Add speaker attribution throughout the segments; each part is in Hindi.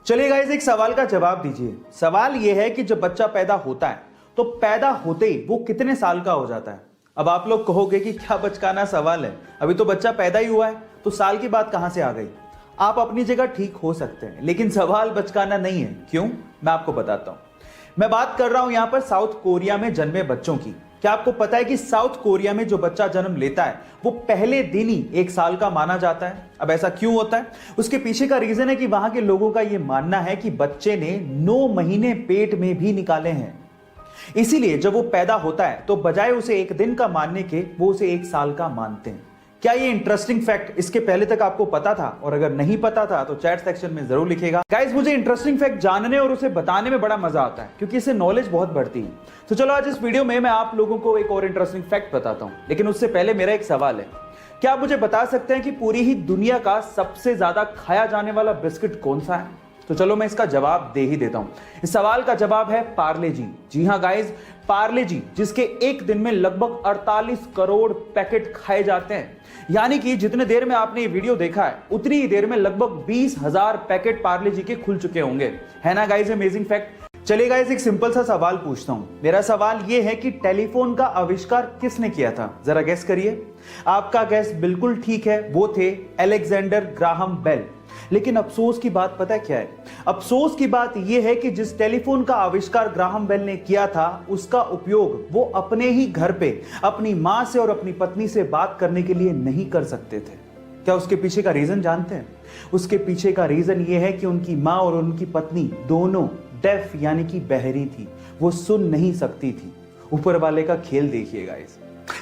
Speaker 1: चलिए गाइस, एक सवाल का जवाब दीजिए। सवाल यह है कि जब बच्चा पैदा होता है तो पैदा होते ही वो कितने साल का हो जाता है। अब आप लोग कहोगे कि क्या बचकाना सवाल है, अभी तो बच्चा पैदा ही हुआ है तो साल की बात कहां से आ गई। आप अपनी जगह ठीक हो सकते हैं, लेकिन सवाल बचकाना नहीं है। क्यों, मैं आपको बताता हूं। मैं बात कर रहा हूं यहां पर साउथ कोरिया में जन्मे बच्चों की। क्या आपको पता है कि साउथ कोरिया में जो बच्चा जन्म लेता है वो पहले दिन ही 1 साल का माना जाता है। अब ऐसा क्यों होता है, उसके पीछे का रीजन है कि वहां के लोगों का यह मानना है कि बच्चे ने 9 महीने पेट में भी निकाले हैं। इसीलिए जब वो पैदा होता है तो बजाय उसे 1 दिन का मानने के वो उसे 1 साल का मानते हैं। क्या ये इंटरेस्टिंग फैक्ट इसके पहले तक आपको पता था? और अगर नहीं पता था तो चैट सेक्शन में जरूर लिखेगा। गाइस, मुझे इंटरेस्टिंग फैक्ट जानने और उसे बताने में बड़ा मजा आता है क्योंकि इससे नॉलेज बहुत बढ़ती है। तो चलो आज इस वीडियो में मैं आप लोगों को एक और इंटरेस्टिंग फैक्ट बताता हूं, लेकिन उससे पहले मेरा एक सवाल है। क्या आप मुझे बता सकते हैं कि पूरी ही दुनिया का सबसे ज्यादा खाया जाने वाला बिस्किट कौन सा है? तो चलो मैं इसका जवाब दे ही देता हूं। इस सवाल का जवाब है पार्ले जी। जी हां गाइस, पार्ले जी, जिसके एक दिन में लगभग 48 करोड़ पैकेट खाए जाते हैं। यानी कि जितने देर में आपने ये वीडियो देखा है उतनी ही देर में लगभग 20,000 पैकेट पार्ले जी के खुल चुके होंगे। है ना गाइस अमेजिंग फैक्ट। चलिए गाइस, एक सिंपल सा सवाल पूछता हूं। मेरा सवाल यह है कि टेलीफोन का आविष्कार किसने किया था? जरा गैस करिए। आपका गैस बिल्कुल ठीक है, वो थे अलेक्जेंडर ग्राहम बेल। लेकिन अफसोस की बात पता है क्या है? अफसोस की बात यह है कि जिस टेलीफोन का आविष्कार ग्राहम बेल ने किया था उसका उपयोग वो अपने ही घर पे अपनी मां से और अपनी पत्नी से बात करने के लिए नहीं कर सकते थे। क्या उसके पीछे का रीजन जानते हैं? उसके पीछे का रीजन यह है कि उनकी मां और उनकी पत्नी दोनों डेफ यानी कि बहरी थी, वो सुन नहीं सकती थी। ऊपर वाले का खेल देखिएगा।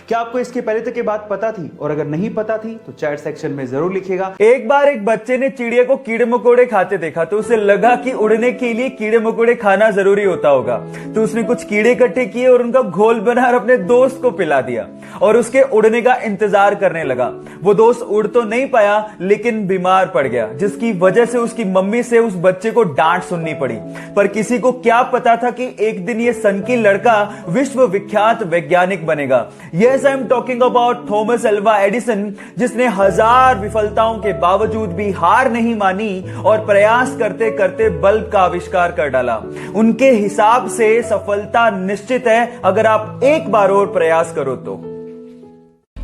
Speaker 1: क्या आपको इसके पहले तक ये बात पता थी? और अगर नहीं पता थी तो चैट सेक्शन में जरूर लिखिएगा।
Speaker 2: एक बार एक बच्चे ने चिड़िया को कीड़े मकोड़े खाते देखा तो उसे लगा कि उड़ने के लिए कीड़े मकोड़े खाना जरूरी होता होगा। तो उसने कुछ कीड़े इकट्ठे किए और उनका घोल बनाकर अपने दोस्त को पिला दिया और उसके उड़ने का इंतजार करने लगा। वो दोस्त उड़ तो नहीं पाया लेकिन बीमार पड़ गया, जिसकी वजह से उसकी मम्मी से उस बच्चे को डांट सुननी पड़ी। पर किसी को क्या पता था कि एक दिन ये सनकी लड़का विश्व विख्यात वैज्ञानिक बनेगा। Yes, I am talking about Thomas Alva Edison, जिसने 1000 विफलताओं के बावजूद भी हार नहीं मानी और प्रयास करते करते बल्ब का आविष्कार कर डाला। उनके हिसाब से सफलता निश्चित है अगर आप एक बार और प्रयास करो तो।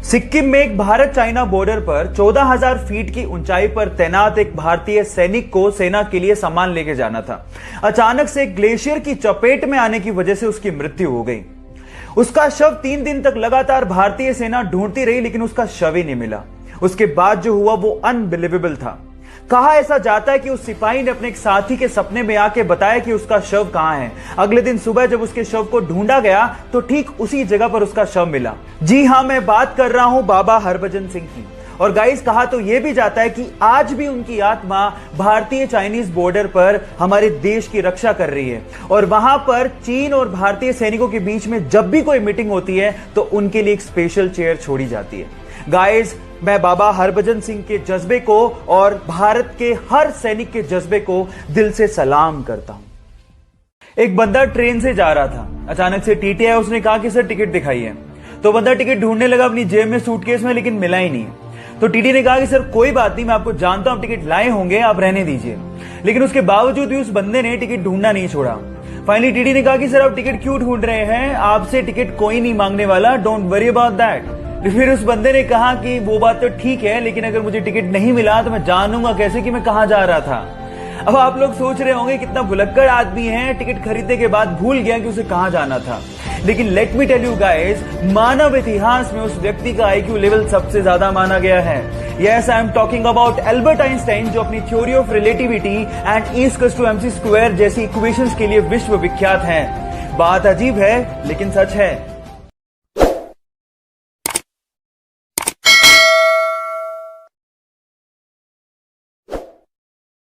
Speaker 2: सिक्किम में एक भारत चाइना बॉर्डर पर 14,000 फीट की ऊंचाई पर तैनात एक भारतीय सैनिक को सेना के लिए सामान लेके जाना था। अचानक से ग्लेशियर की चपेट में आने की वजह से उसकी मृत्यु हो गई। उसका शव 3 दिन तक लगातार भारतीय सेना ढूंढती रही लेकिन उसका शव ही नहीं मिला। उसके बाद जो हुआ वो अनबिलीवेबल था। कहा ऐसा जाता है कि उस सिपाही ने अपने एक साथी के सपने में आके बताया कि उसका शव कहां है। अगले दिन सुबह जब उसके शव को ढूंढा गया तो ठीक उसी जगह पर उसका शव मिला। जी हां, मैं बात कर रहा हूं बाबा हरभजन सिंह की। और गाइस, कहा तो यह भी जाता है कि आज भी उनकी आत्मा भारतीय चाइनीज बॉर्डर पर हमारे देश की रक्षा कर रही है। और वहां पर चीन और भारतीय सैनिकों के बीच में जब भी कोई मीटिंग होती है तो उनके लिए एक स्पेशल चेयर छोड़ी जाती है। गाइस, मैं बाबा हरभजन सिंह के जज्बे को और भारत के हर सैनिक के जज्बे को दिल से सलाम करता हूं। एक बंदा ट्रेन से जा रहा था, अचानक से टीटी आया। उसने कहा कि सर टिकट दिखाइए। तो बंदा टिकट ढूंढने लगा अपनी जेब में, सूटकेस में, लेकिन मिला ही नहीं। तो टीटी ने कहा कि सर कोई बात नहीं, मैं आपको जानता हूं, टिकट लाए होंगे, आप रहने दीजिए। लेकिन उसके बावजूद भी उस बंदे ने टिकट ढूंढना नहीं छोड़ा। फाइनली टीटी ने कहा कि सर आप टिकट क्यों ढूंढ रहे हैं, आपसे टिकट कोई नहीं मांगने वाला, डोंट वरी अबाउट दैट। फिर उस बंदे ने कहा कि वो बात तो ठीक है, लेकिन अगर मुझे टिकट नहीं मिला तो मैं जानूंगा कैसे कि मैं कहां जा रहा था। अब आप लोग सोच रहे होंगे कितना भुलक्कड़ आदमी है, टिकट खरीदने के बाद भूल गया कि उसे कहां जाना था। लेकिन let me tell you guys, मानव इतिहास में उस व्यक्ति का IQ लेवल सबसे ज्यादा माना गया है। Yes, I am talking about Albert Einstein, जो अपनी theory of relativity and E=mc² जैसी इक्वेशंस के लिए विश्व विख्यात हैं। बात अजीब है लेकिन सच है।